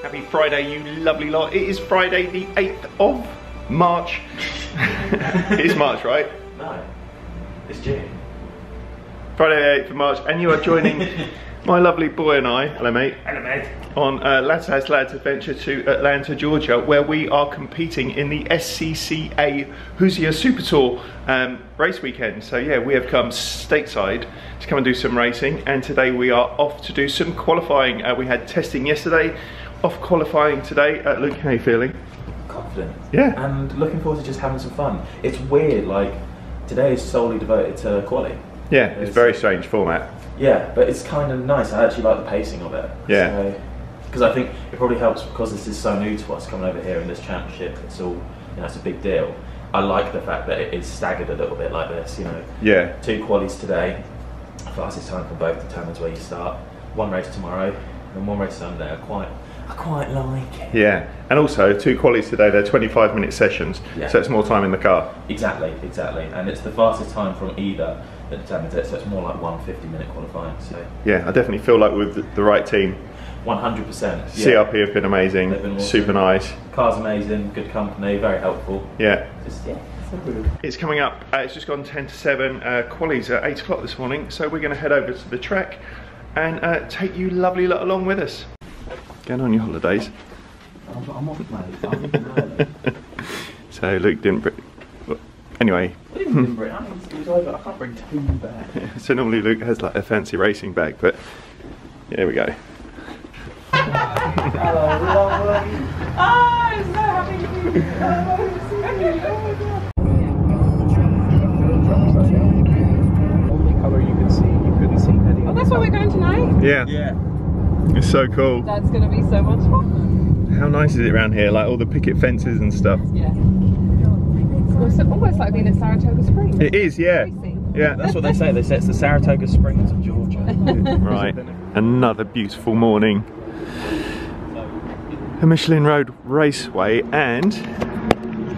Happy Friday, you lovely lot. It is Friday the 8th of March. It is March, right? No, it's June. Friday the 8th of March, and you are joining my lovely boy and I, hello mate, Hello mate, on Lads House Lads Adventure to Atlanta, Georgia, where we are competing in the SCCA Hoosier Super Tour race weekend. So yeah, we have come stateside to come and do some racing, and today we are off to do some qualifying. We had testing yesterday, off qualifying today. Luke, how are you feeling? confident. Yeah. And looking forward to just having some fun. It's weird, like today is solely devoted to quali. Yeah, it's a very strange format. Yeah, but it's kind of nice. I actually like the pacing of it. Yeah. Because I think it probably helps because this is so new to us coming over here in this championship. It's all, you know, it's a big deal. I like the fact that it is staggered a little bit like this, you know. Yeah. 2 qualis today, fastest time for both determines where you start. 1 race tomorrow and 1 race Sunday. I quite like it. Yeah, and also 2 qualis today, they're 25-minute sessions, yeah. So it's more time in the car. Exactly, and it's the fastest time from either that determines it, so it's more like 1 50-minute qualifying. So yeah, I definitely feel like we're the right team. 100%. Yeah. CRP have been amazing, been awesome. Super nice. Car's amazing, good company, very helpful. Yeah. Just, yeah, so good. It's coming up, it's just gone 10 to 7, quali's at 8 o'clock this morning, so we're going to head over to the track and take you lovely lot along with us. Going on your holidays? I'm off, mate. I'm leaving early. So Luke didn't bring... Anyway. I didn't bring it. It was over. I can't bring 2 bags. So normally Luke has like a fancy racing bag, but here we go. Hello, lovely. Oh, I'm so happy to see you. Only colour you could see. You couldn't see anything. Oh, that's where we're going tonight? Yeah. Yeah. It's so cool. That's going to be so much fun. How nice is it around here? Like all the picket fences and stuff. Yeah. It's almost like being at Saratoga Springs. It is, yeah. Yeah. That's what they say. They say it's the Saratoga Springs of Georgia. Right. Another beautiful morning. The Michelin Raceway, and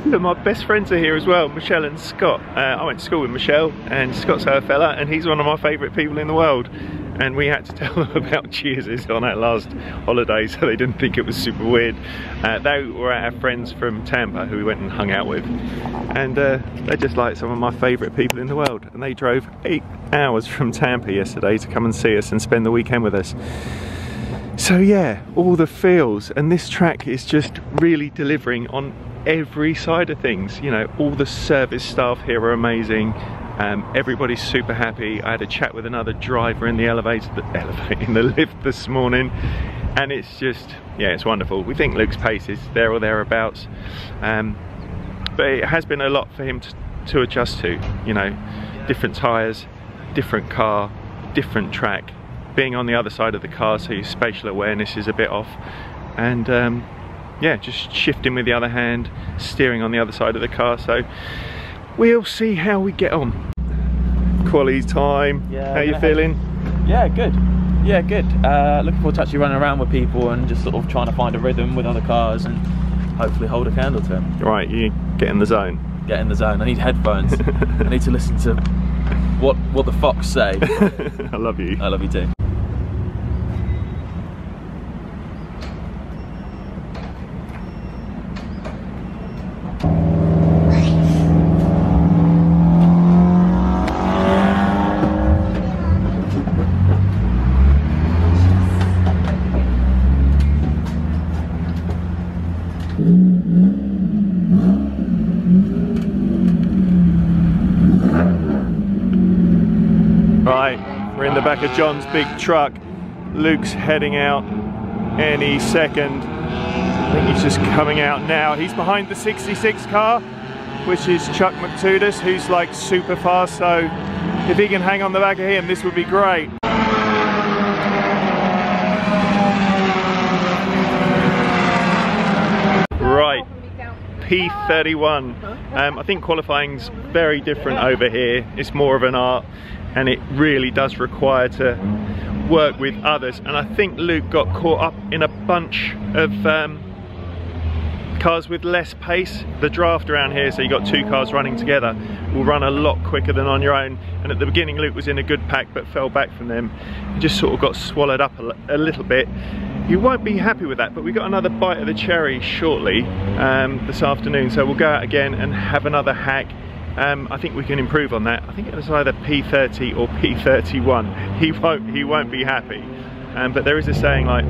look, my best friends are here as well, Michelle and Scott. I went to school with Michelle, and Scott's her fella, and he's one of my favourite people in the world. And we had to tell them about Cheers on our last holiday, so they didn't think it was super weird. They were our friends from Tampa who we went and hung out with, and they're just like some of my favourite people in the world. And they drove 8 hours from Tampa yesterday to come and see us and spend the weekend with us. So yeah, all the feels, and this track is just really delivering on every side of things. You know, all the service staff here are amazing. Everybody's super happy. I had a chat with another driver in the in the lift this morning, and it's just, yeah, it's wonderful. We think Luke's pace is there or thereabouts, but it has been a lot for him to adjust to. You know, different tyres, different car, different track. Being on the other side of the car, so your spatial awareness is a bit off, and yeah, just shifting with the other hand, steering on the other side of the car. So we'll see how we get on. Quali time. Yeah, how you feeling? Yeah, good. Yeah, good. Looking forward to actually running around with people and just sort of trying to find a rhythm with other cars and hopefully hold a candle to them. Right, you get in the zone. Get in the zone. I need headphones. I need to listen to what the fox say. I love you. I love you too. Right, we're in the back of John's big truck. Luke's heading out any second. I think he's just coming out now. He's behind the 66 car, which is Chuck McTudis, who's like super fast, so if he can hang on the back of him, this would be great. Right, P31. I think qualifying's very different over here. It's more of an art, and it really does require to work with others. And I think Luke got caught up in a bunch of cars with less pace. The draft around here, so you got 2 cars running together, will run a lot quicker than on your own. And at the beginning Luke was in a good pack but fell back from them. He just sort of got swallowed up a little bit. you won't be happy with that, but we got another bite of the cherry shortly this afternoon, so we'll go out again and have another hack. I think we can improve on that. I think it was either P30 or P31. He won't be happy. But there is a saying like,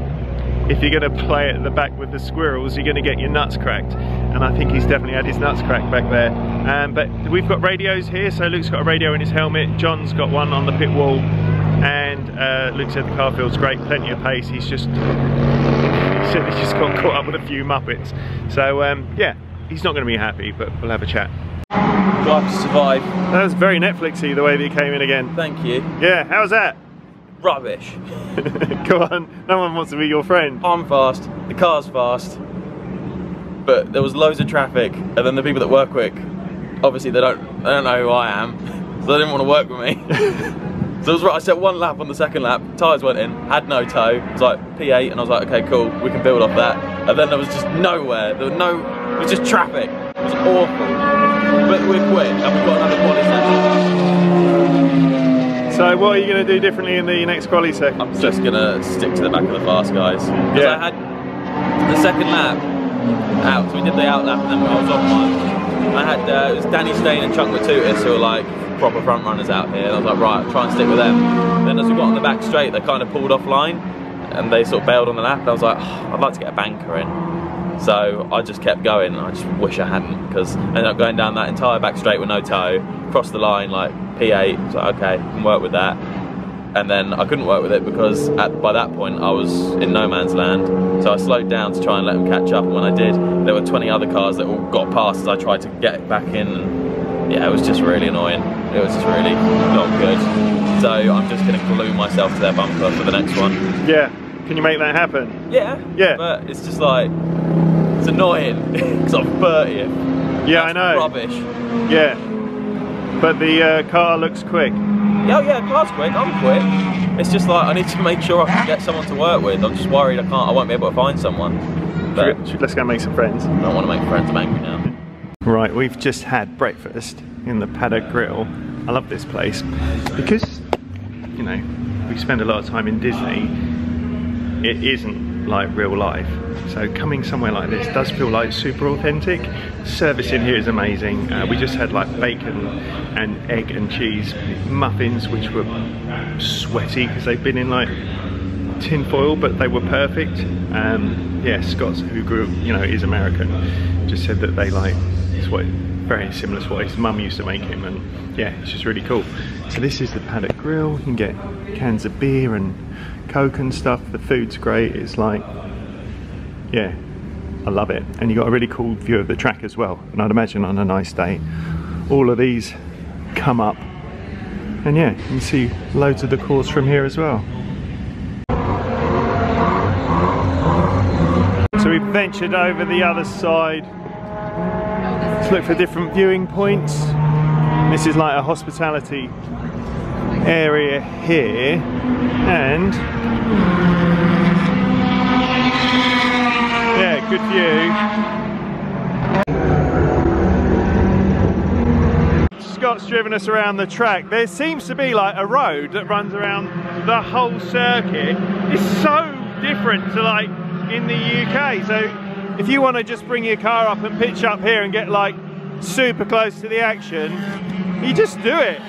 if you're going to play at the back with the squirrels, you're going to get your nuts cracked. And I think he's definitely had his nuts cracked back there. But we've got radios here, so Luke's got a radio in his helmet, John's got one on the pit wall, and Luke said the car feels great, plenty of pace. He said he's just got caught up with a few muppets. So yeah, he's not going to be happy, but we'll have a chat. Drive to Survive. That was very Netflixy the way that you came in again. Thank you. Yeah, how's that? Rubbish. Go on, no one wants to be your friend. I'm fast, the car's fast, but there was loads of traffic, and then the people that work quick, obviously they don't know who I am, so they didn't want to work with me. So it was right, I set one lap on the second lap, tyres went in, had no tow, it was like P8, and I was like, okay, cool, we can build off that. And then there was just nowhere, it was just traffic, it was awful. But we're quick, and we've got another quali session. So what are you going to do differently in the next quali session? I'm just going to stick to the back of the fast guys. Because yeah. I had the second lap out, so we did the out lap and then I was on one. I had, it was Danny Stain and Chuck Matutis who are like proper front runners out here. And I was like, right, I'll try and stick with them. Then as we got on the back straight, they kind of pulled offline and they sort of bailed on the lap. And I was like, oh, I'd like to get a banker in. So I just kept going, and I just wish I hadn't, because I ended up going down that entire back straight with no tow, crossed the line like P8, so okay, can work with that. And then I couldn't work with it because by that point I was in no man's land, so I slowed down to try and let them catch up, and when I did, there were 20 other cars that all got past as I tried to get back in, and yeah, it was just really annoying. It was just really not good. So I'm just going to glue myself to their bumper for the next one. Yeah, can you make that happen? Yeah, yeah. But it's just like, it's annoying because I'm 30th. Yeah, that's I know. Rubbish. Yeah, but the car looks quick. Yeah, yeah, the car's quick. I'm quick. It's just like I need to make sure I can get someone to work with. I'm just worried I won't be able to find someone. But let's go make some friends. I don't want to make friends. I'm angry now. Right, we've just had breakfast in the Paddock Grill. I love this place because, you know, we spend a lot of time in Disney. It isn't like real life. So coming somewhere like this does feel like super authentic. Service in here is amazing. We just had like bacon and egg and cheese muffins, which were sweaty because they've been in like tin foil, but they were perfect. Yeah, Scott, who grew, you know, is American, just said that they like, it's what, very similar to what his mum used to make him, and yeah, it's just really cool. So this is the Paddock Grill. You can get cans of beer and Coke and stuff. The food's great. It's like, yeah, I love it. And you got a really cool view of the track as well. And I'd imagine on a nice day, all of these come up. And yeah, you can see loads of the course from here as well. So we've ventured over the other side to look for different viewing points. This is like a hospitality area here, and yeah, good view. Scott's driven us around the track. There seems to be like a road that runs around the whole circuit. It's so different to like in the UK. So if you want to just bring your car up and pitch up here and get like super close to the action, you just do it.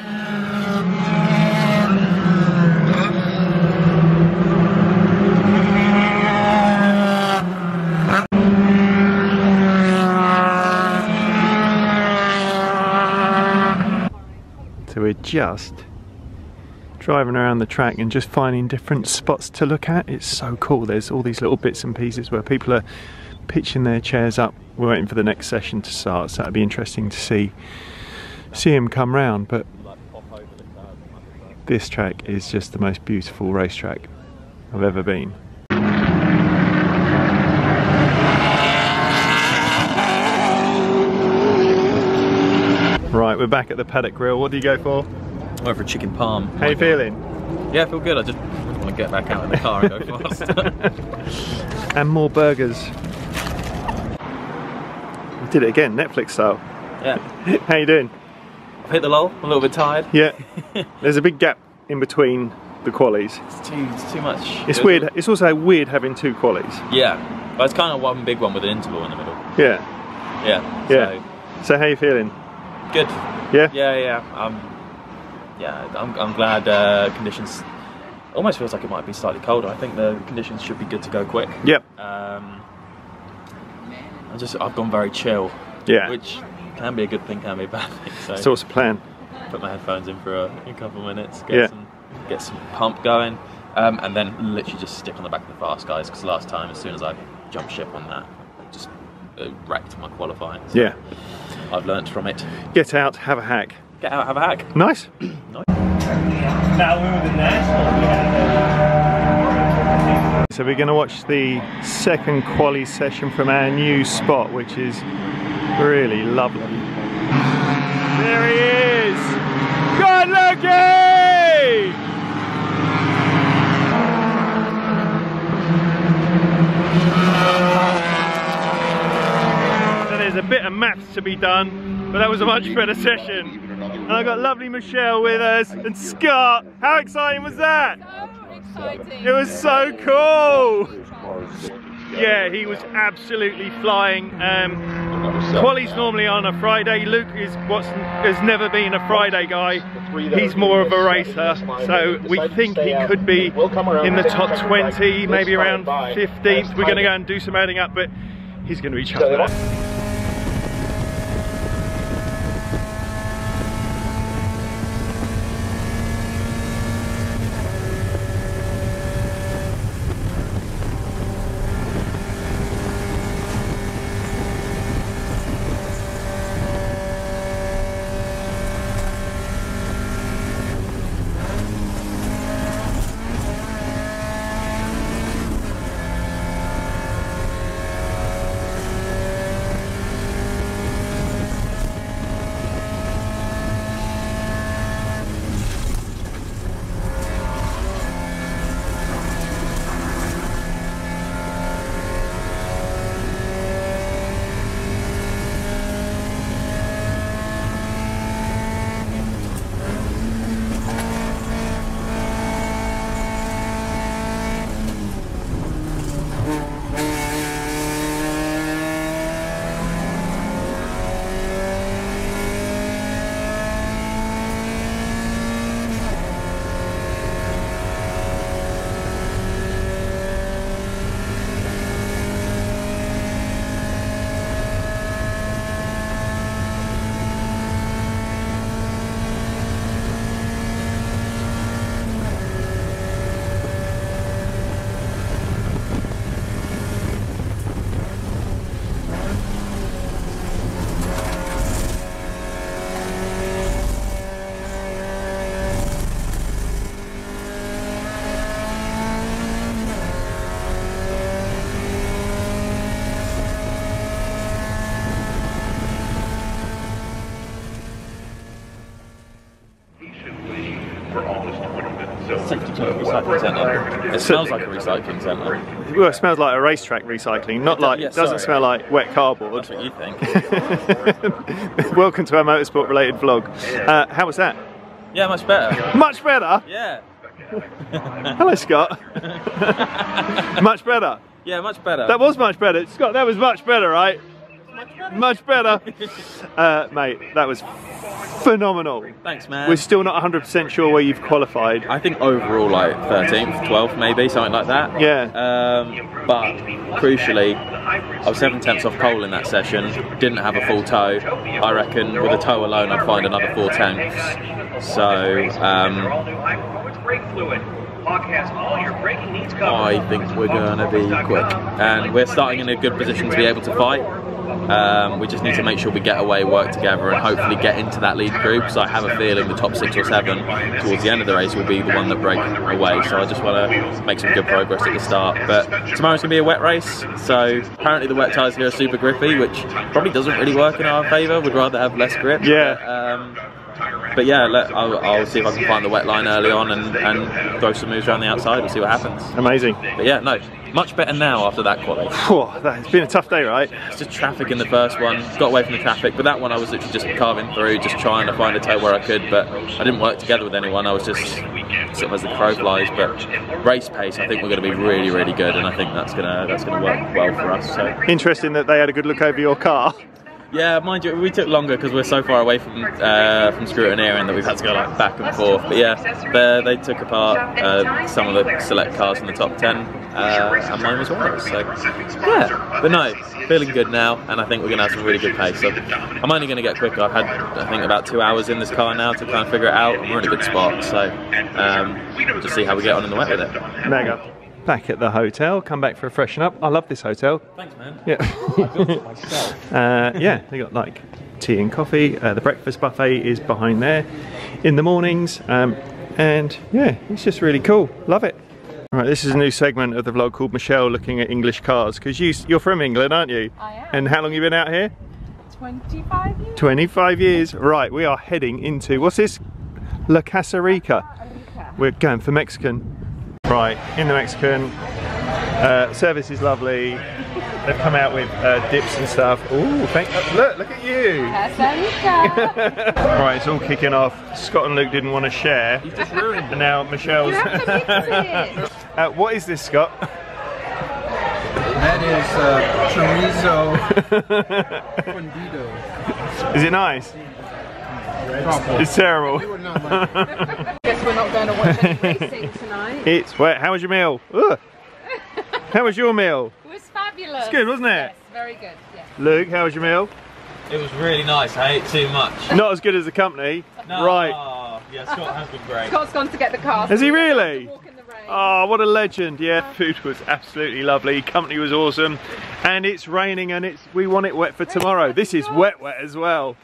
So we're just driving around the track and just finding different spots to look at. It's so cool. There's all these little bits and pieces where people are pitching their chairs up. We're waiting for the next session to start, so that'd be interesting to see him come round. But this track is just the most beautiful racetrack I've ever been. Right, we're back at the Paddock Grill. What do you go for? I went for a chicken palm. How you feeling? Yeah, I feel good. I just want to get back out in the car and go fast. And more burgers. We did it again, Netflix style. Yeah. How you doing? I've hit the lull. I'm a little bit tired. Yeah. There's a big gap in between the qualies. It's too much. It's weird. It's also weird having 2 qualies. Yeah, but it's kind of one big one with an interval in the middle. Yeah. Yeah. So how are you feeling? Good. Yeah. I'm glad conditions. Almost feels like it might be slightly colder. I think the conditions should be good to go quick. Yep. I've gone very chill. Yeah. Which can be a good thing, can be a bad thing. So So what's the plan? put my headphones in for a couple of minutes, get some pump going, and then literally just stick on the back of the fast guys. Because last time, as soon as I jumped ship on that, I just wrecked my qualifying. So Yeah. I've learnt from it. Get out, have a hack. Get out, have a hack. Nice. So we're going to watch the second quali session from our new spot, which is really lovely. There he is! Good looking! So there's a bit of maths to be done, but that was a much better session. And I got lovely Michelle with us and Scott. How exciting was that? So exciting. It was so cool. Yeah, he was absolutely flying. Quali's normally on a Friday. Luke has never been a Friday guy. He's more of a racer, so we think he could be in the top 20, maybe around 15th. We're going to go and do some adding up, but he's going to be chuffed with it. Recycling centre. It smells like a recycling centre. Well, it smells like a racetrack recycling, not like, yeah, it doesn't smell like wet cardboard. That's what you think. Welcome to our motorsport related vlog. How was that? Yeah, much better. Much better? Yeah. Hello, Scott. Much better? Yeah, much better. That was much better. Scott, that was much better, right? Much better. Mate, that was phenomenal. Thanks, man. We're still not 100% sure where you've qualified. I think overall like 13th, 12th maybe, something like that. Yeah. But crucially, I was 7/10 off pole in that session, didn't have a full toe. I reckon with a toe alone I'd find another 4/10. So, I think we're going to be quick. And we're starting in a good position to be able to fight. We just need to make sure we get away, work together, and hopefully get into that lead group. So I have a feeling the top 6 or 7 towards the end of the race will be the one that break away. So I just want to make some good progress at the start. But tomorrow's going to be a wet race. So apparently the wet tyres here are super grippy, which probably doesn't really work in our favour. We'd rather have less grip. Yeah. But yeah, I'll see if I can find the wet line early on and throw some moves around the outside and see what happens. Amazing. But yeah, no, much better now after that quali. It's been a tough day, right? It's just traffic in the first one, got away from the traffic, but that one I was literally just carving through, just trying to find a toe where I could, but I didn't work together with anyone. I was just sort of as the crow flies, but race pace, I think we're going to be really, really good, and I think that's going to work well for us. So interesting that they had a good look over your car. Yeah, mind you, we took longer because we're so far away from scrutineering that we've had to go like back and forth. But yeah, they took apart some of the select cars in the top 10, and mine was one of those. So yeah, but no, feeling good now, and I think we're going to have some really good pace. So I'm only going to get quicker. I've had, I think, about 2 hours in this car now to kind of figure it out, and we're in a good spot. So just see how we get on in the wet with it. Mega. Back at the hotel, come back for a freshen up. I love this hotel. Thanks, man. Yeah. I built it myself. Yeah, they got like tea and coffee. The breakfast buffet is behind there in the mornings. And yeah, it's just really cool. Love it. All right, this is a new segment of the vlog called Michelle Looking at English Cars, because you're from England, aren't you? I am. And how long have you been out here? 25 years. 25 years. Right, we are heading into, what's this? La Casarica. We're going for Mexican. Right, in the Mexican, service is lovely. They've come out with dips and stuff. Ooh, look at you! Right, it's all kicking off. Scott and Luke didn't want to share. You just ruined it. And now Michelle's... You have to mix it. What is this, Scott? That is chorizo fundido. Is it nice? It's terrible. Guess we're not going to watch any racing tonight. It's wet. How was your meal? Ugh. How was your meal? It was fabulous. It's good, wasn't it? Yes, very good. Yes. Luke, how was your meal? It was really nice. I ate too much. Not as good as the company. No. Right. Yeah, Scott has been great. Scott's gone to get the car. Has he really? Walk in the rain. Oh, what a legend. Yeah, food was absolutely lovely. Company was awesome. And it's raining, and we want it wet for tomorrow. This is wet as well.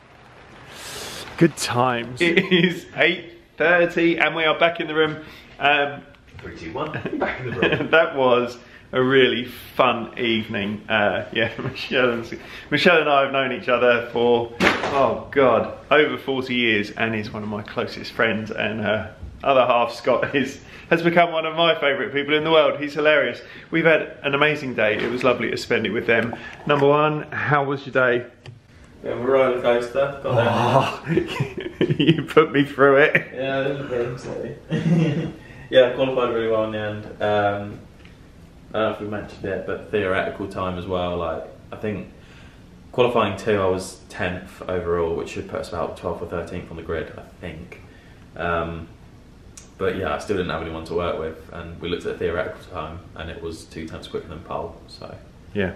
Good times. It is 8:30 and we are back in the room. 3, 2, 1, back in the room. That was a really fun evening. Yeah, Michelle and I have known each other for, oh God, over 40 years, and is one of my closest friends, and her other half, Scott, has become one of my favourite people in the world. He's hilarious. We've had an amazing day. It was lovely to spend it with them. Number one, how was your day? Yeah, we're roller coaster. Oh, you put me through it. Yeah, it was a bit yeah, qualified really well in the end. I don't know if we mentioned it, but theoretical time as well. Like, I think qualifying 2, I was 10th overall, which should put us about 12th or 13th on the grid, I think. But yeah, I still didn't have anyone to work with, and we looked at theoretical time, and it was 2 tenths quicker than pole. So yeah.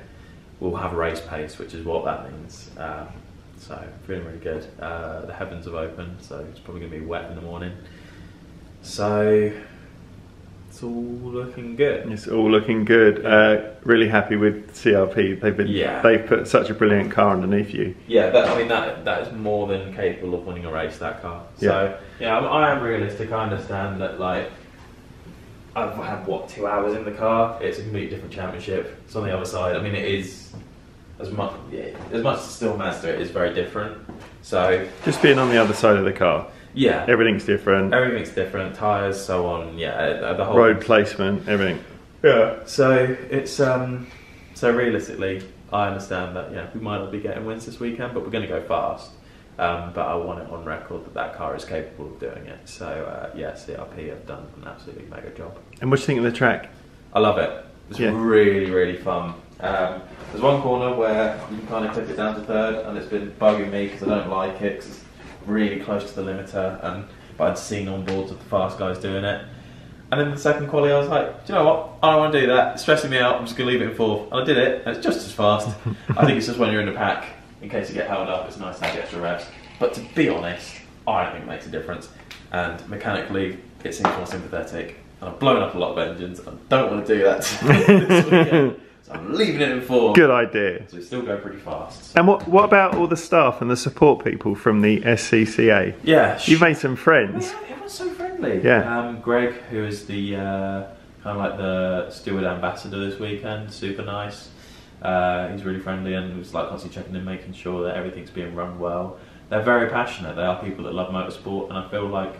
We'll have a race pace, which is what that means. So feeling really good. The heavens have opened, so it's probably going to be wet in the morning. So it's all looking good. It's all looking good. Really happy with CRP. They've put such a brilliant car underneath you. Yeah, that is more than capable of winning a race, that car. So yeah, I am realistic. I understand that, like, I've had, what, 2 hours in the car. It's a completely different championship. It's on the other side. I mean, it is, as much as still Mazda, it is very different. So just being on the other side of the car. Yeah. Everything's different. Everything's different. Tyres, so on. Yeah, the whole road placement, everything. Yeah. So it's so realistically, I understand that we might not be getting wins this weekend, but we're going to go fast. But I want it on record that one car is capable of doing it. So yeah, CRP have done an absolutely mega job. And what do you think of the track? I love it. It's really, really fun. There's one corner where you can kind of tip it down to third, and it's been bugging me because I don't like it, because it's really close to the limiter, but I'd seen on boards of the fast guys doing it. And then the second quali, I was like, do you know what? I don't want to do that. It's stressing me out. I'm just going to leave it in fourth. And I did it, and it's just as fast. I think it's just when you're in the pack, in case you get held up, it's nice to have the extra revs. But to be honest, I don't think it makes a difference. And mechanically, it seems more sympathetic. And I've blown up a lot of engines. I don't want to do that this weekend. So I'm leaving it in fourth. Good idea. So we still go pretty fast. And what about all the staff and the support people from the SCCA? Yeah. You've made some friends. Yeah, everyone's so friendly. Yeah. Greg, who is the kind of like the steward ambassador this weekend, super nice. He's really friendly and was like constantly checking in, making sure that everything's being run well. They're very passionate. They are people that love motorsport, and I feel like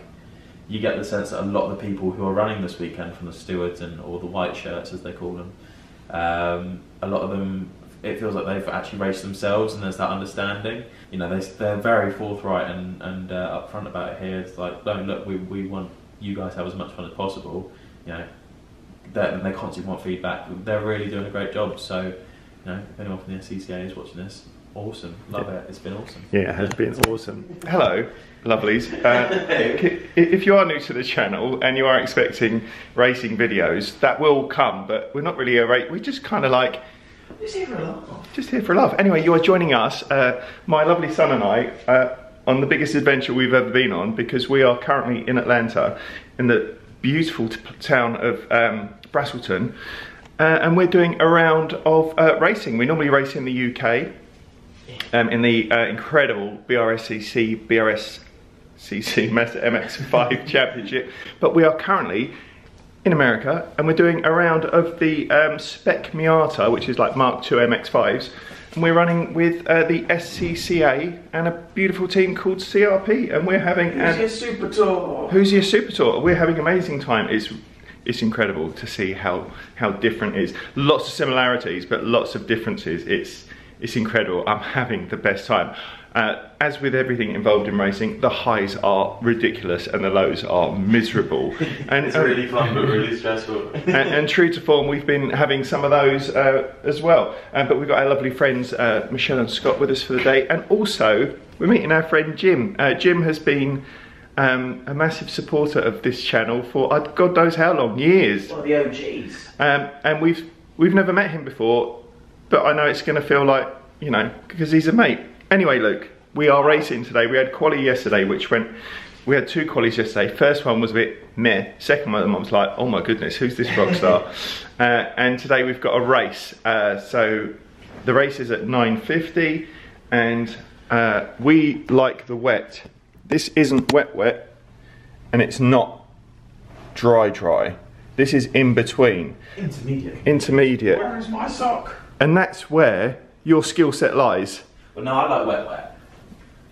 you get the sense that a lot of the people who are running this weekend, from the stewards or the white shirts as they call them, a lot of them, it feels like they've actually raced themselves, and there's that understanding. You know, they're very forthright and upfront about it here. It's like, no, look, we want you guys have as much fun as possible, you know, they constantly want feedback. They're really doing a great job. So, you know, if anyone from the SCCA is watching this, awesome, love it. It's been awesome. Yeah, it has been awesome. Hello, lovelies. If you are new to the channel and you are expecting racing videos, that will come, but we're not really a race. We're just kind of like, Just here for a laugh. just here for a laugh. Anyway, you are joining us, my lovely son and I, on the biggest adventure we've ever been on, because we are currently in Atlanta, in the beautiful town of Braselton, and we're doing a round of racing. We normally race in the UK, in the incredible BRSCC Mazda MX-5 Championship, but we are currently in America, and we're doing a round of the Spec Miata, which is like Mark II MX-5s, and we're running with the SCCA and a beautiful team called CRP, and we're having Hoosier Super Tour. Hoosier Super Tour. We're having an amazing time. It's incredible to see how different it is. Lots of similarities, but lots of differences. It's incredible. I'm having the best time. As with everything involved in racing, the highs are ridiculous and the lows are miserable. And It's really fun but really stressful. and true to form, we've been having some of those as well. But we've got our lovely friends Michelle and Scott with us for the day, and also we're meeting our friend Jim. Jim has been a massive supporter of this channel for God knows how long, years. One of the OGs. And we've never met him before, but I know it's going to feel like, you know, because he's a mate. Anyway, Luke, we are racing today. We had quali yesterday, we had 2 qualis yesterday. First one was a bit meh. Second one, I was like, oh my goodness, who's this rock star? And today we've got a race. So the race is at 9:50, and we like the wet. This isn't wet, and it's not dry. This is in between. Intermediate. Where is my sock? And that's where your skill set lies. But no, I like wet.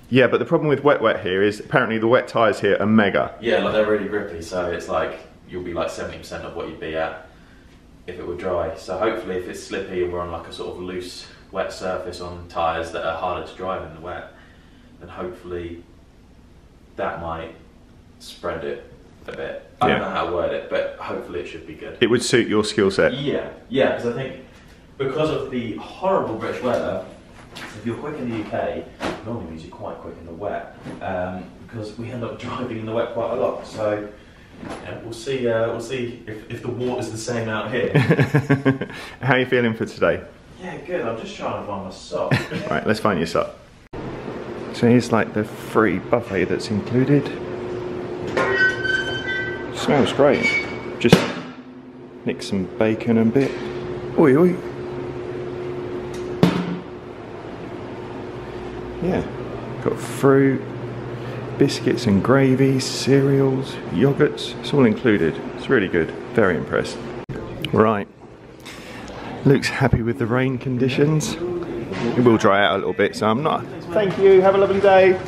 Yeah, but the problem with wet here is apparently the wet tyres here are mega. Yeah, like they're really grippy, so it's like you'll be like 70% of what you'd be at if it were dry. So hopefully if it's slippy and we're on like a sort of loose wet surface on tyres that are harder to drive in the wet, then hopefully that might spread it a bit. I don't know how to word it, but hopefully it should be good. It would suit your skill set. Yeah, because I think because of the horrible British weather, if you're quick in the UK, it normally means you're quite quick in the wet, because we end up driving in the wet quite a lot. So yeah, we'll see if the water's the same out here. How are you feeling for today? Yeah, good. I'm just trying to find my sock. Right, let's find your sock. So here's like the free buffet that's included. Smells great. Just nick some bacon and bit. Oi, oi. Yeah, got fruit, biscuits and gravies, cereals, yogurts, it's all included. It's really good, very impressed. Right, Luke's happy with the rain conditions. It will dry out a little bit, so I'm not. Thank you, have a lovely day.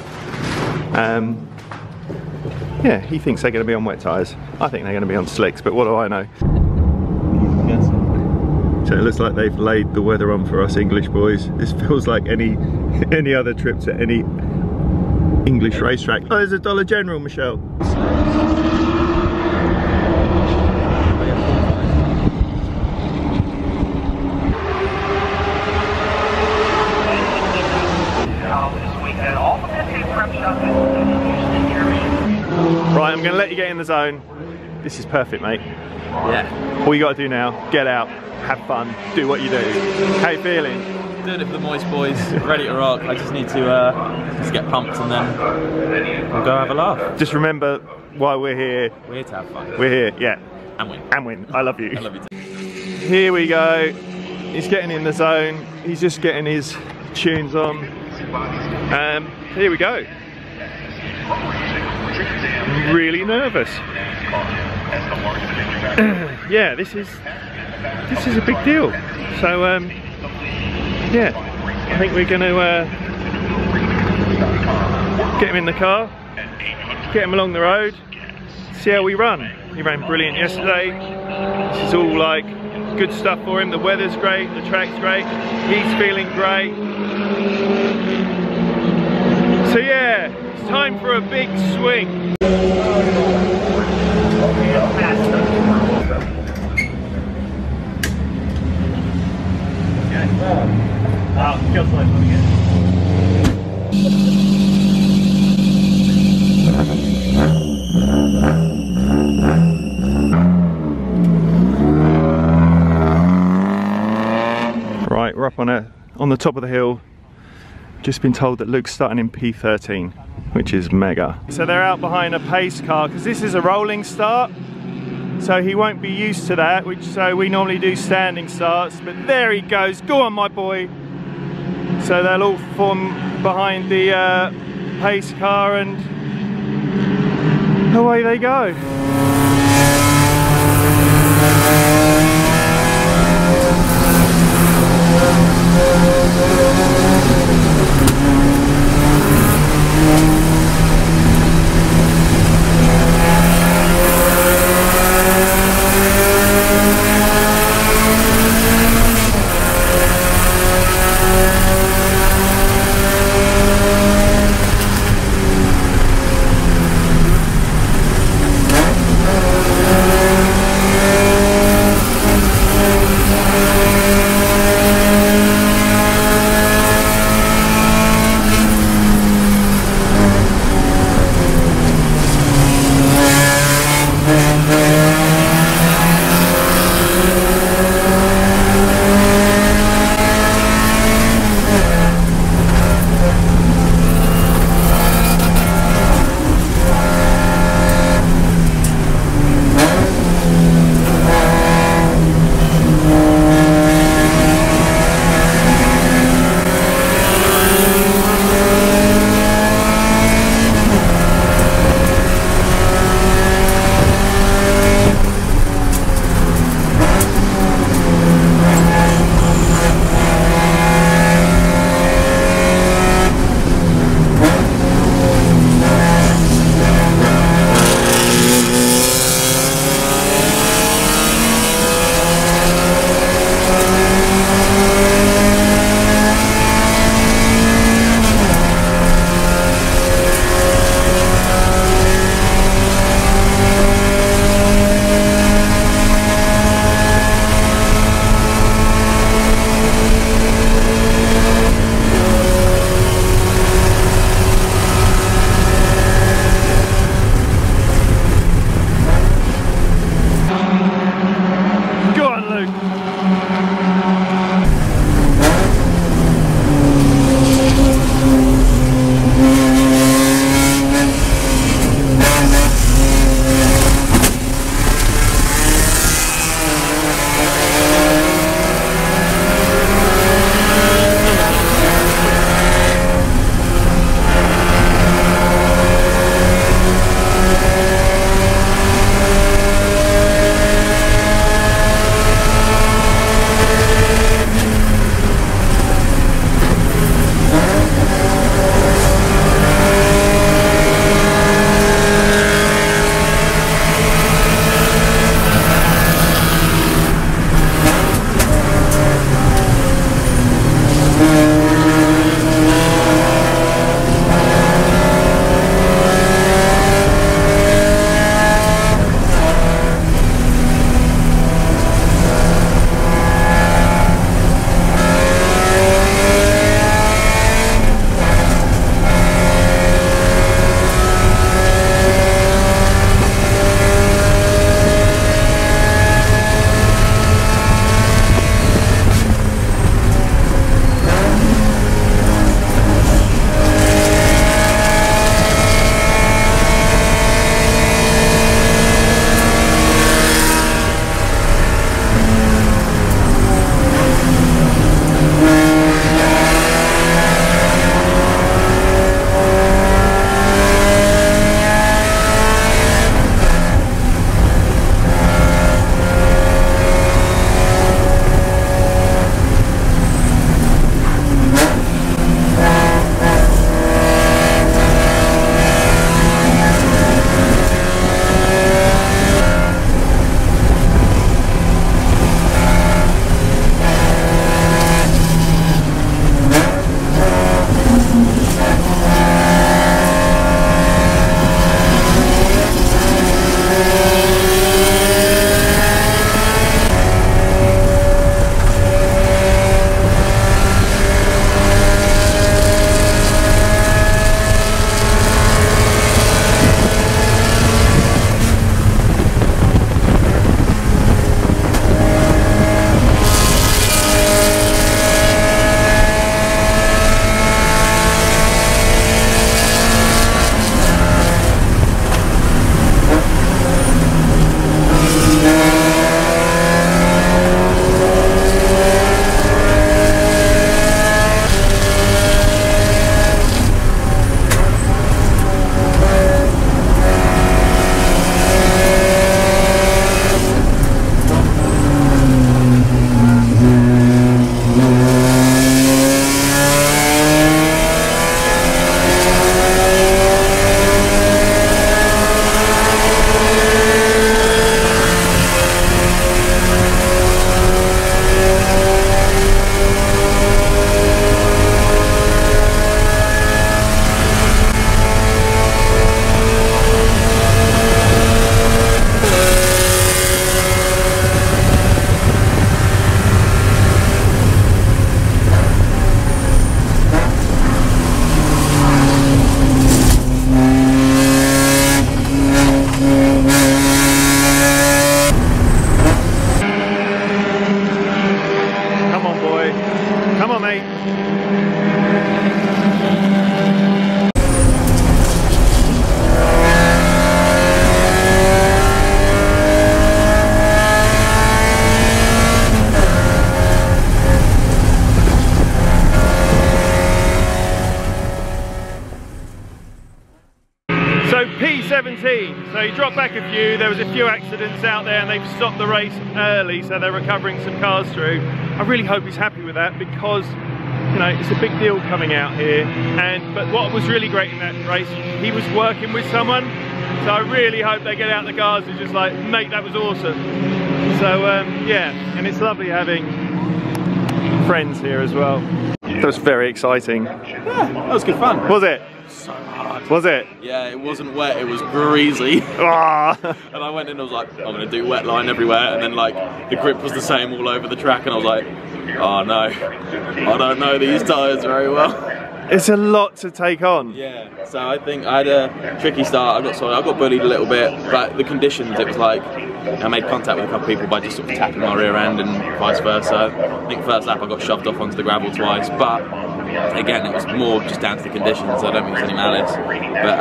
Yeah, he thinks they're going to be on wet tyres. I think they're going to be on slicks, but what do I know? So it looks like they've laid the weather on for us English boys. This feels like any other trip to any English racetrack. Oh, there's a Dollar General, Michelle. Right, I'm going to let you get in the zone. This is perfect, mate. Yeah. All you got to do now, get out, have fun, do what you do. How you feeling? Doing it for the moist boys, ready to rock. I just need to just get pumped and then we'll go have a laugh. Just remember why we're here. We're here to have fun. We're here, yeah. And win. And win. I love you. I love you too. Here we go. He's getting in the zone. He's just getting his tunes on. Here we go. I'm really nervous. Yeah, this is a big deal. So yeah, I think we're going to get him in the car, get him along the road, see how we run. He ran brilliant yesterday. This is all like good stuff for him. The weather's great, the track's great, he's feeling great. So yeah, it's time for a big swing. Right, we're up on the top of the hill. Just been told that Luke's starting in P13, which is mega. So they're out behind a pace car because this is a rolling start. So he won't be used to that, so we normally do standing starts, but there he goes. Go on, my boy. So they'll all form behind the pace car and away they go. So he dropped back a few. There was a few accidents out there and they've stopped the race early, so they're recovering some cars through. I really hope he's happy with that because, you know, it's a big deal coming out here. But what was really great in that race, he was working with someone. So I really hope they get out the cars and just like, mate, that was awesome. So yeah, and it's lovely having friends here as well. That was very exciting. Yeah, that was good fun. Was it? So hard. Was it? Yeah, it wasn't wet, it was greasy. Ah. And I went in and I was like, I'm gonna do wet line everywhere, and then like the grip was the same all over the track, and I was like, oh no, I don't know these tyres very well. It's a lot to take on. Yeah, so I think I had a tricky start. I got bullied a little bit, but the conditions, it was like, I made contact with a couple of people by just sort of tapping my rear end and vice versa. I think first lap I got shoved off onto the gravel twice, but again, it was more just down to the conditions. I don't think there's any malice, but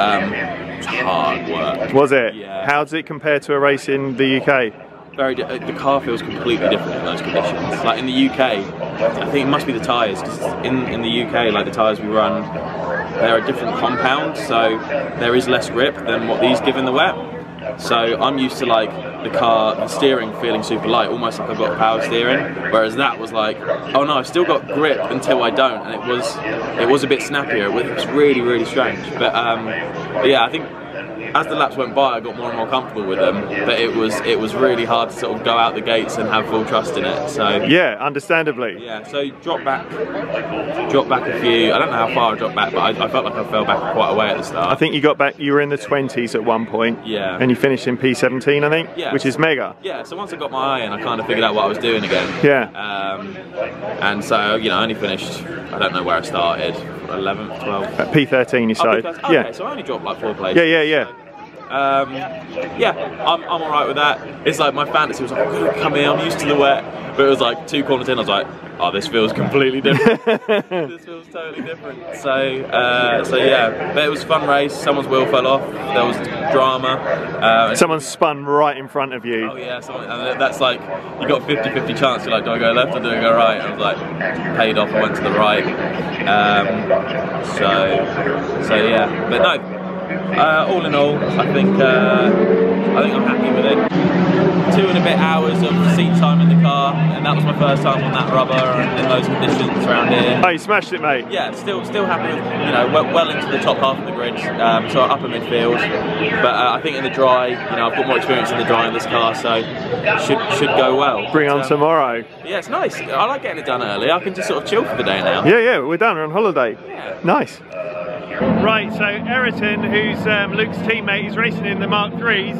it's hard work. Was it? Yeah. How does it compare to a race in the UK? The car feels completely different in those conditions. Like in the UK, I think it must be the tyres, because in the UK, like the tyres we run, they're a different compound, so there is less grip than what these give in the wet. So I'm used to like the steering feeling super light, almost like I've got power steering, whereas that was like, oh no, I've still got grip until I don't, and it was a bit snappier. It was really, really strange. But yeah, I think as the laps went by, I got more and more comfortable with them, but it was really hard to sort of go out the gates and have full trust in it. So yeah, understandably. Yeah, so drop back a few. I don't know how far I dropped back, but I felt like I fell back quite a way at the start. I think you got back. You were in the 20s at one point. Yeah. And you finished in P17, I think. Yeah. Which is mega. Yeah. So once I got my eye in, I kind of figured out what I was doing again. Yeah. And so I only finished. I don't know where I started. 11th, 12th. At P13, you said. Okay, yeah. So I only dropped like 4 places. Yeah. Yeah, I'm alright with that. It's like my fantasy was like, I'm gonna come here, I'm used to the wet. But it was like 2 corners in, I was like, oh, this feels completely different. This feels totally different. So yeah, but it was a fun race. Someone's wheel fell off. There was drama. Someone spun right in front of you. Oh yeah, and that's like, you got 50-50 chance. You're like, do I go left or do I go right? And I was like, paid off, I went to the right. So yeah, but no. All in all, I think I'm happy with it. 2 and a bit hours of seat time in the car, and that was my first time on that rubber and in those conditions around here. Oh, you smashed it, mate. Yeah, still happy with, well into the top half of the grid, so upper midfield. But I think in the dry, I've got more experience in the dry in this car, so should go well. Bring on tomorrow. Yeah, it's nice. I like getting it done early. I can just sort of chill for the day now. Yeah, we're done. We're on holiday. Yeah. Nice. Right, so Eriton, who's Luke's teammate, is racing in the Mark IIIs,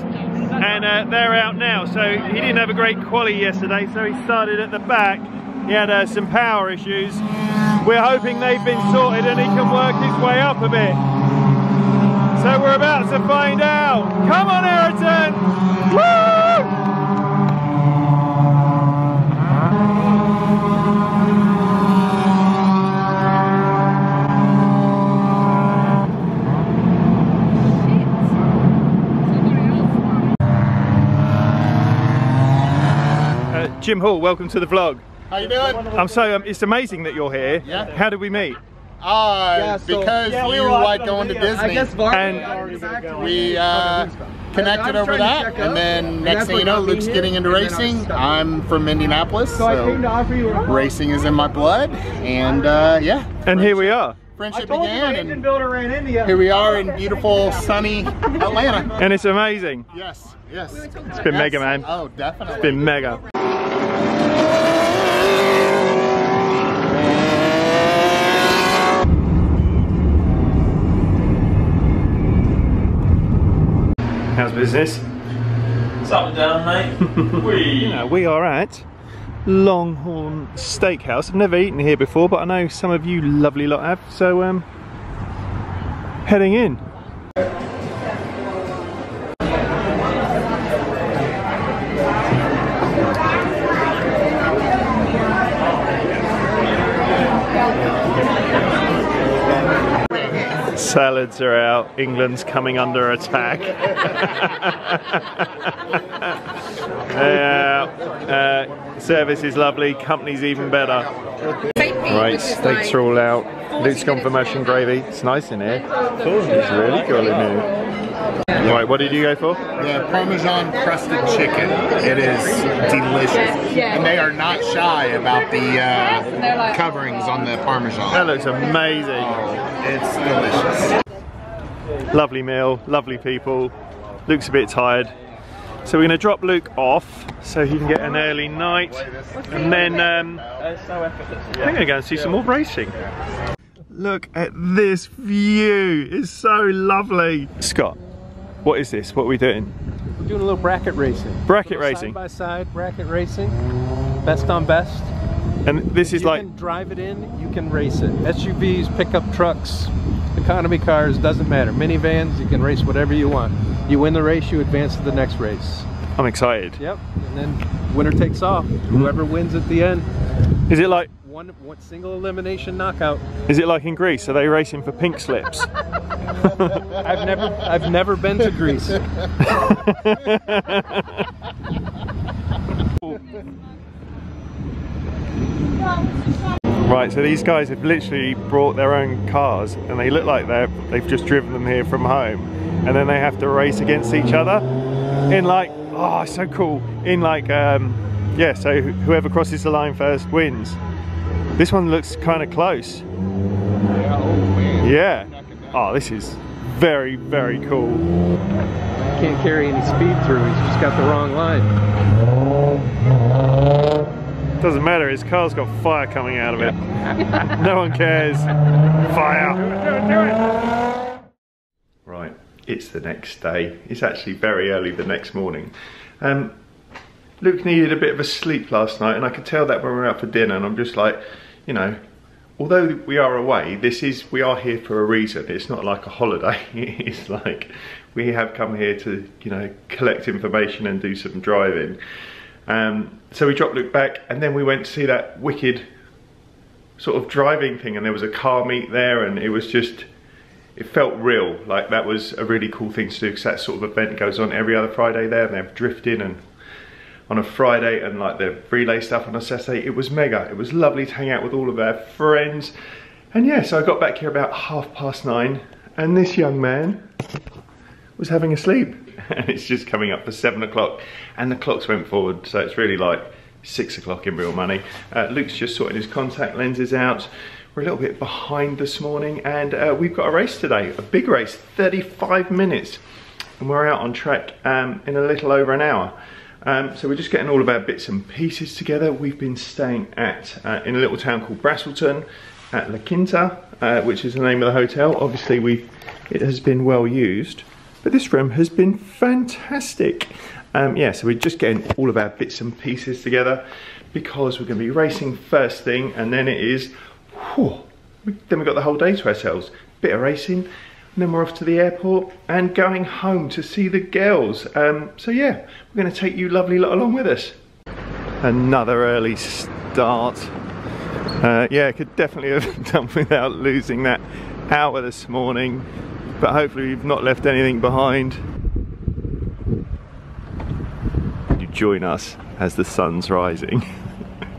and they're out now. So he didn't have a great quali yesterday, so he started at the back. He had some power issues. We're hoping they've been sorted and he can work his way up a bit. So we're about to find out. Come on, Eriton! Woo! Jim Hall, welcome to the vlog. How you doing? I'm so, it's amazing that you're here. Yeah. How did we meet? Because you like going to Disney. And we connected over that, and then next thing you know, Luke's getting into racing. I'm from Indianapolis, so racing is in my blood, and yeah. And here we are. Friendship began, and here we are in beautiful, sunny Atlanta. And it's amazing. Yes. It's been mega, man. Oh, definitely. It's been mega. How's business? It's up and down, mate. We are at Longhorn Steakhouse. I've never eaten here before, but I know some of you lovely lot have, so heading in. Salads are out. England's coming under attack. Service is lovely. Company's even better. Right, steaks are all out. Luke's gone for mushroom gravy. It's nice in here. Oh, it's really cool in here. Right, what did you go for? The Parmesan crusted chicken. It is delicious. And they are not shy about the coverings on the Parmesan. That looks amazing. Oh, it's delicious. Lovely meal, lovely people. Luke's a bit tired. So we're going to drop Luke off so he can get an early night. And then I think I'm going to go and see some more racing. Look at this view. It's so lovely. Scott, what is this? What are we doing? We're doing a little bracket racing. Bracket racing? Side by side bracket racing. Best on best. And this is you like... You can drive it in, you can race it. SUVs, pickup trucks, economy cars, doesn't matter. Minivans, you can race whatever you want. You win the race, you advance to the next race. I'm excited. Yep, and then winner takes off. Whoever wins at the end. Is it like... One single elimination knockout. Is it like in Greece? Are they racing for pink slips? I've never been to Greece. Right, so these guys have literally brought their own cars and they look like they've just driven them here from home, and then they have to race against each other in like, oh, so cool, in like yeah, so whoever crosses the line first wins. This one looks kind of close. Yeah, oh man. Yeah. Oh, this is very, very cool. Can't carry any speed through, he's just got the wrong line. Doesn't matter, his car's got fire coming out of it. No one cares. Fire. Do it. Right, it's the next day. It's actually very early the next morning. Luke needed a bit of a sleep last night, and I could tell that when we were out for dinner, and I'm just like, you know, although we are away, we are here for a reason. It's not like a holiday. It's like we have come here to, you know, collect information and do some driving. So we dropped Luke back, and then we went to see that wicked sort of driving thing, and there was a car meet there, and it was just, it felt real. Like that was a really cool thing to do, because that sort of event goes on every other Friday there, and they have drifting and on a Friday, and like the relay stuff on a Saturday. It was mega. It was lovely to hang out with all of our friends. And yeah, so I got back here about 9:30, and this young man was having a sleep. And it's just coming up for 7 o'clock, and the clocks went forward, so it's really like 6 o'clock in real money. Luke's just sorting his contact lenses out. We're a little bit behind this morning, and we've got a race today, a big race, 35 minutes. And we're out on track in a little over an hour. So we're just getting all of our bits and pieces together. We've been staying at in a little town called Brasselton at La Quinta, which is the name of the hotel. Obviously it has been well used, but this room has been fantastic. Yeah, so we're just getting all of our bits and pieces together, because we're going to be racing first thing, and then it is, whew, then we've got the whole day to ourselves. Bit of racing, and then we're off to the airport and going home to see the girls. So yeah, we're going to take you lovely lot along with us. Another early start. Yeah, could definitely have done without losing that hour this morning, but hopefully we've not left anything behind. You join us as the sun's rising.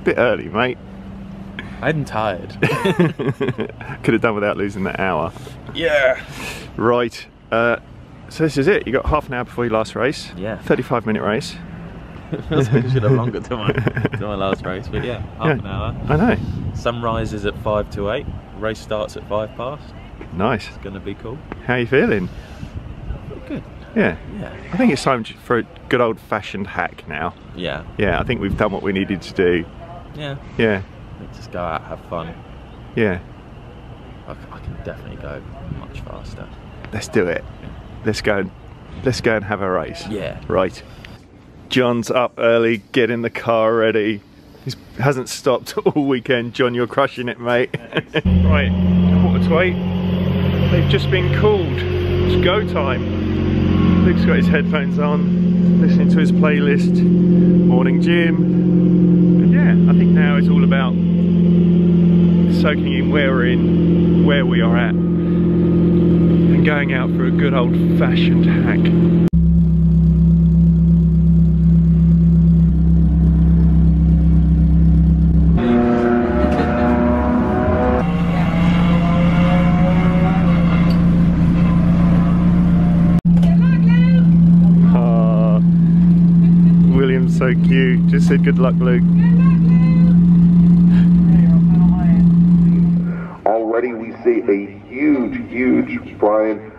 Bit early, mate. I'm tired. Could have done without losing that hour. Yeah. Right, so this is it. You got half an hour before your last race. Yeah. 35-minute race. Feels like it should have longer to my last race, but yeah, half an hour. I know. Sunrise is at 5 to 8. Race starts at 5 past. Nice. It's gonna be cool. How are you feeling? Good. Yeah. Yeah. I think it's time for a good old-fashioned hack now. Yeah. Yeah, I think we've done what we needed to do. Yeah. Yeah. Let's just go out, have fun. Yeah. I can definitely go much faster. Let's do it. Let's go and have a race. Yeah. Right. John's up early, getting the car ready. He hasn't stopped all weekend. John, you're crushing it, mate. Right, 7:45. They've just been called. It's go time. Luke's got his headphones on, listening to his playlist, morning gym. And yeah, I think now it's all about soaking in where we are at, and going out for a good old-fashioned hack. just said good luck, Luke. Already we see a huge Brian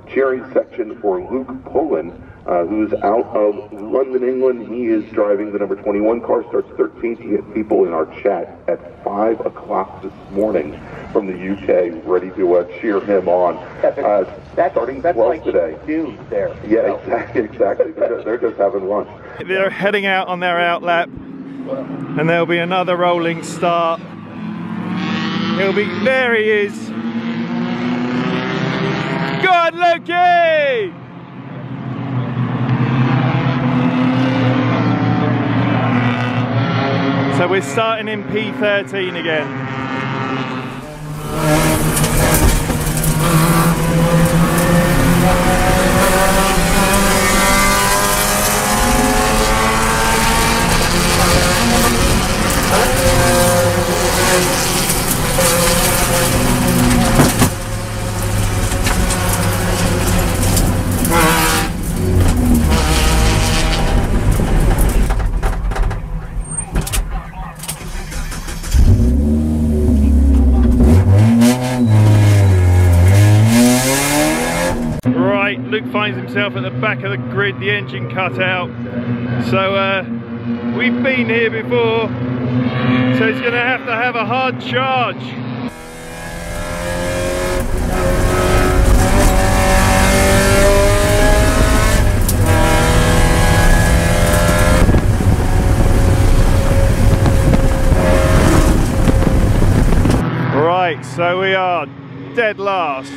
cheering section for Luke Pullen, who's out of London, England. He is driving the number 21 car, starts 13th. He had people in our chat at 5 o'clock this morning from the UK ready to cheer him on. Starting 12th today. Dude, there. Yeah, exactly. They're just having lunch. They're heading out on their out lap, and there'll be another rolling start. He'll be, there he is. Go on, Loki! So we're starting in P13 again. Luke finds himself at the back of the grid, the engine cut out. So we've been here before, so he's going to have a hard charge. Right, so we are dead last.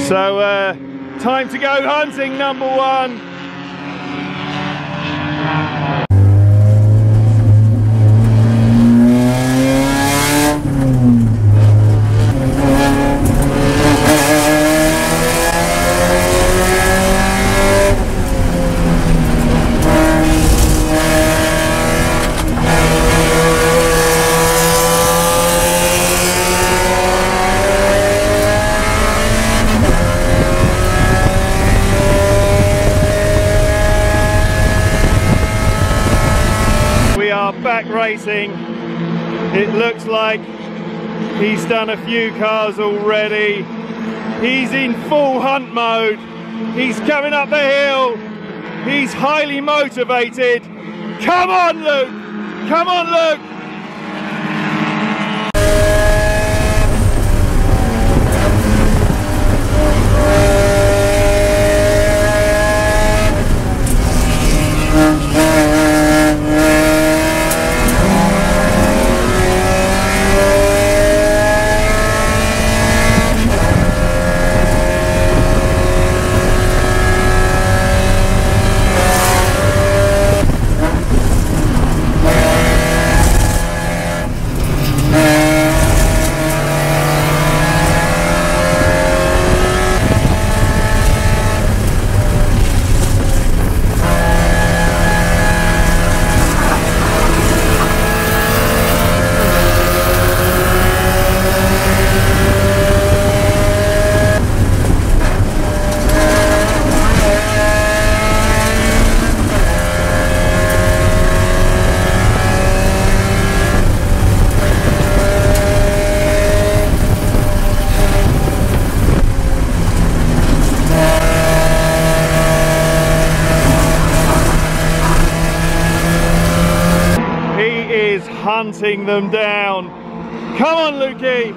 So time to go hunting, number one. Back racing. It looks like he's done a few cars already. He's in full hunt mode. He's coming up the hill. He's highly motivated. Come on, Luke! Come on, Luke! Hunting them down. Come on, Lukey!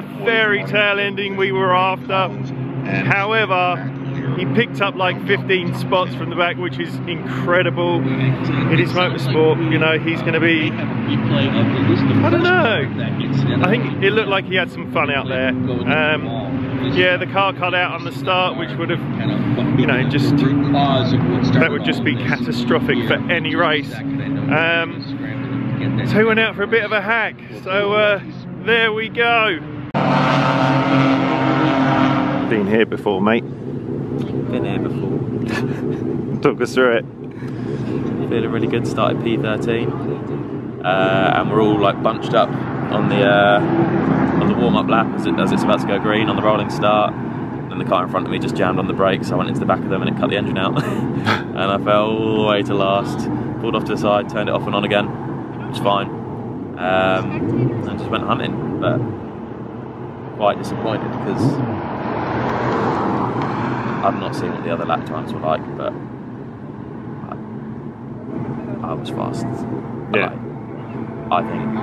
the fairy tale ending we were after. However, he picked up like 15 spots from the back, which is incredible. It is motorsport, you know, he's going to be, I don't know, I think it looked like he had some fun out there. Yeah, the car cut out on the start, which would have, you know, just, that would just be catastrophic for any race. So he went out for a bit of a hack, so there we go. Been here before, mate. Been here before. Talk us through it. Feeling really good. Started P13, and we're all like bunched up on the warm-up lap as it's about to go green on the rolling start. Then the car in front of me just jammed on the brakes. I went into the back of them and it cut the engine out, and I fell all the way to last. Pulled off to the side, turned it off and on again. It was fine. And just went hunting, but quite disappointed because I've not seen what the other lap times were like, but I was fast. Yeah. I think,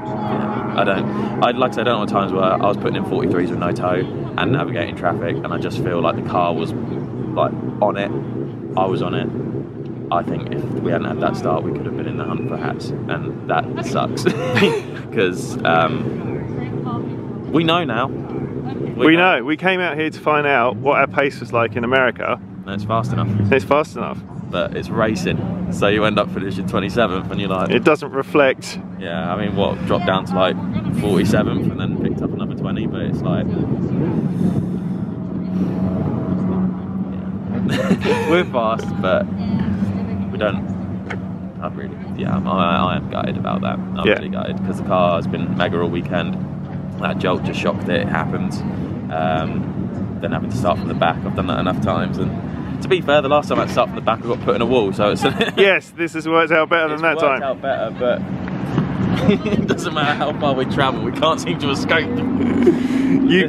yeah, I'd like to say I don't know what times were. I was putting in 43s with no toe and navigating traffic, and I just feel like the car was like on it. I was on it. I think if we hadn't had that start, we could have been in the hunt for hats, and that sucks because we know now. We know. We came out here to find out what our pace was like in America. And it's fast enough. It's fast enough. But it's racing, so you end up finishing 27th and you're like... It doesn't reflect. Yeah, I mean, what, dropped down to like 47th and then picked up another 20, but it's like... Yeah. We're fast, but we don't... Not really. Yeah, I am gutted about that. I'm really gutted, because the car has been mega all weekend. That jolt just shocked it happened. Then having to start from the back, I've done that enough times, and to be fair, the last time I had to start from the back I got put in a wall, so it's yes, this has worked out better than that time. It's worked out better, but it doesn't matter how far we travel, we can't seem to escape.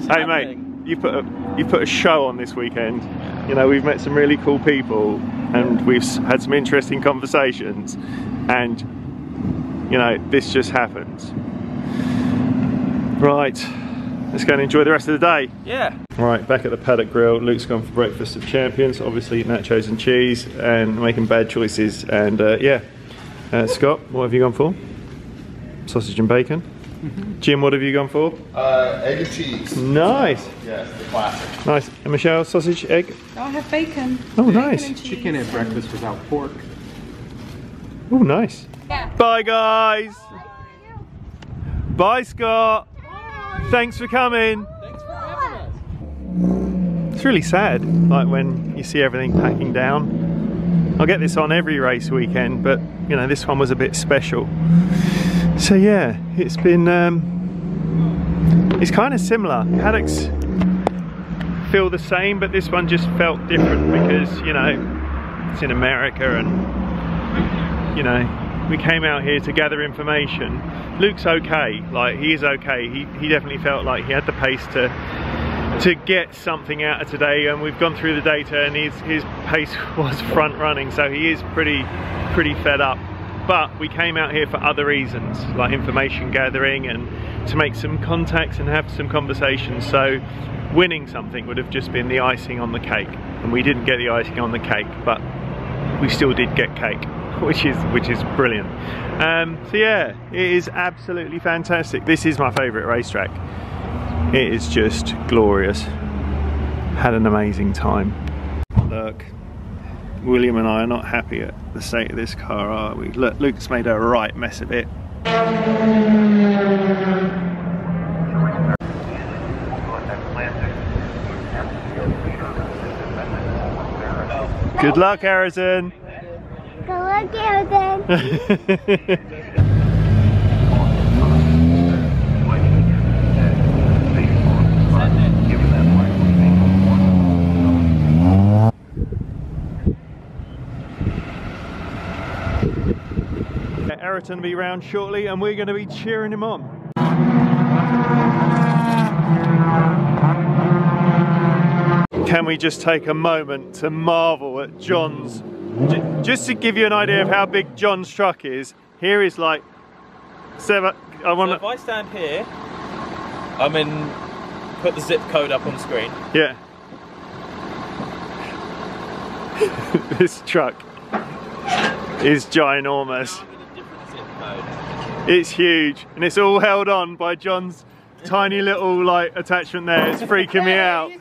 Hey mate, you put a show on this weekend. Yeah. You know, we've met some really cool people and we've had some interesting conversations, and you know, this just happens. Right, let's go and enjoy the rest of the day. Yeah. Right, back at the Paddock Grill. Luke's gone for breakfast of champions, obviously nachos and cheese, and making bad choices. And yeah, Scott, what have you gone for? Sausage and bacon. Jim, what have you gone for? Egg and cheese. Nice. Yes, the classic. Nice. And Michelle, sausage, egg? I'll have bacon. Oh, nice. Chicken at breakfast without pork. Oh, nice. Yeah. Bye, guys. Bye, Scott. Thanks for coming. Thanks for having us. It's really sad, like when you see everything packing down. I'll get this on every race weekend, but you know, this one was a bit special. So yeah, it's been, it's kind of similar. Paddocks feel the same, but this one just felt different because, you know, it's in America and, you know, we came out here to gather information. Luke's okay, like he is okay. He definitely felt like he had the pace to get something out of today, and we've gone through the data and his pace was front running, so he is pretty fed up. But we came out here for other reasons, like information gathering and to make some contacts and have some conversations. So winning something would have just been the icing on the cake, and we didn't get the icing on the cake, but we still did get cake, which is brilliant. So yeah, it is absolutely fantastic. This is my favourite racetrack. It is just glorious. Had an amazing time. Look, William and I are not happy at the state of this car, are we? Look, Luke's made a right mess of it. Good luck, Harrison. Good luck, Harrison. Ayrton will be round shortly and we're going to be cheering him on. Can we just take a moment to marvel at John's, just to give you an idea of how big John's truck is, here is like 7, So if I stand here I'm in. Put the zip code up on screen. Yeah. This truck is ginormous. It's huge, and it's all held on by John's tiny little like attachment there. It's freaking me out.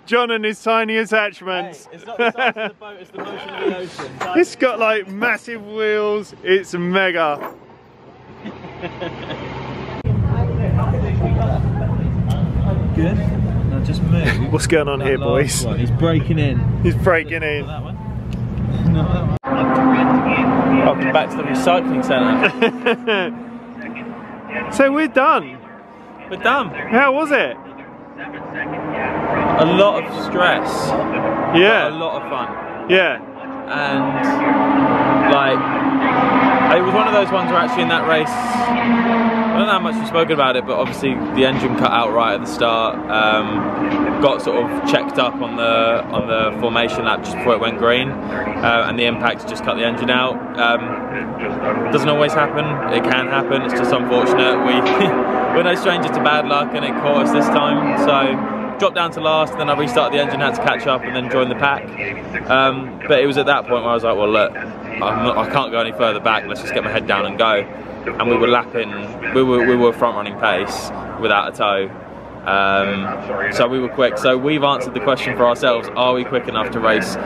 John and his tiny attachments. Hey, it's not the size of the boat, it's the motion of the ocean. It's got like massive wheels. It's mega. Good. Now just move. What's going on here, boys? One. He's breaking in. He's breaking in. That one? No, that one. Welcome back to the recycling centre. So we're done. We're done. How was it? A lot of stress. Yeah. But a lot of fun. Yeah. And like, it was one of those ones where actually in that race, I don't know how much we've spoken about it, but obviously the engine cut out right at the start. Got sort of checked up on the formation lap just before it went green, and the impact just cut the engine out. Doesn't always happen. It can happen. It's just unfortunate. We're no stranger to bad luck, and it caught us this time. So dropped down to last, then I restarted the engine, had to catch up, and then joined the pack. But it was at that point where I was like, well, look, I can't go any further back. Let's just get my head down and go. And we were lapping. We were front running pace without a tow. So we were quick. So we've answered the question for ourselves: are we quick enough to race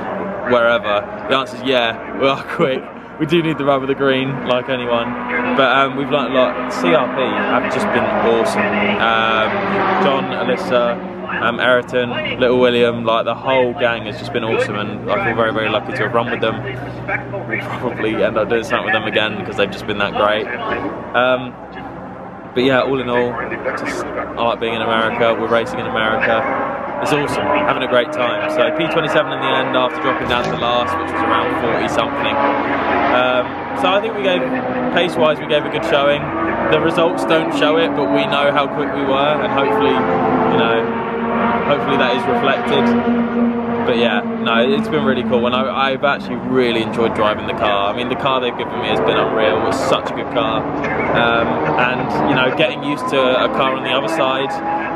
wherever? The answer is yeah, we are quick. We do need the rub of the green, like anyone. But we've learned a lot. CRP have just been awesome. John, Alyssa, Ayrton, Little William, like the whole gang has just been awesome, and I feel very, very lucky to have run with them. We'll probably end up doing something with them again because they've just been that great. But yeah, all in all, just, I like being in America. We're racing in America. It's awesome, having a great time. So P27 in the end after dropping down to last, which was around 40 something. So I think we gave, pace-wise, we gave a good showing. The results don't show it, but we know how quick we were, and hopefully, you know, hopefully that is reflected. But yeah, no, it's been really cool, and I've actually really enjoyed driving the car. I mean, the car they've given me has been unreal. It's such a good car, and you know, getting used to a car on the other side,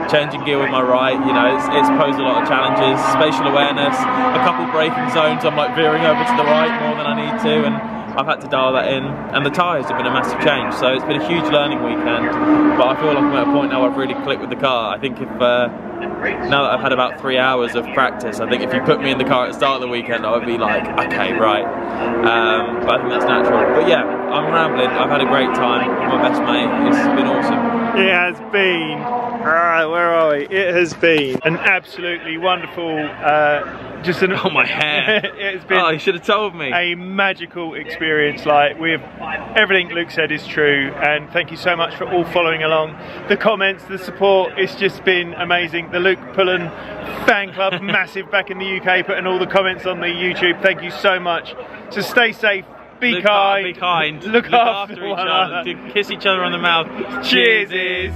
changing gear with my right, you know, it's posed a lot of challenges. Spatial awareness, a couple braking zones, I'm like veering over to the right more than I need to, and I've had to dial that in, and the tyres have been a massive change, so it's been a huge learning weekend. But I feel like I'm at a point now where I've really clicked with the car. I think if now that I've had about 3 hours of practice, I think if you put me in the car at the start of the weekend, I would be like, okay, right. But I think that's natural. But yeah, I'm rambling. I've had a great time with my best mate. It's been awesome. It has been, where are we? It has been an absolutely wonderful, just an, oh, my hair. It's been, oh, you should have told me. A magical experience. Like, everything Luke said is true, and thank you so much for all following along. The comments, the support, it's just been amazing. The Luke Pullen fan club, massive back in the UK, putting all the comments on the YouTube. Thank you so much. So stay safe. Be kind. Be kind. Look after each other. Kiss each other on the mouth. Cheers.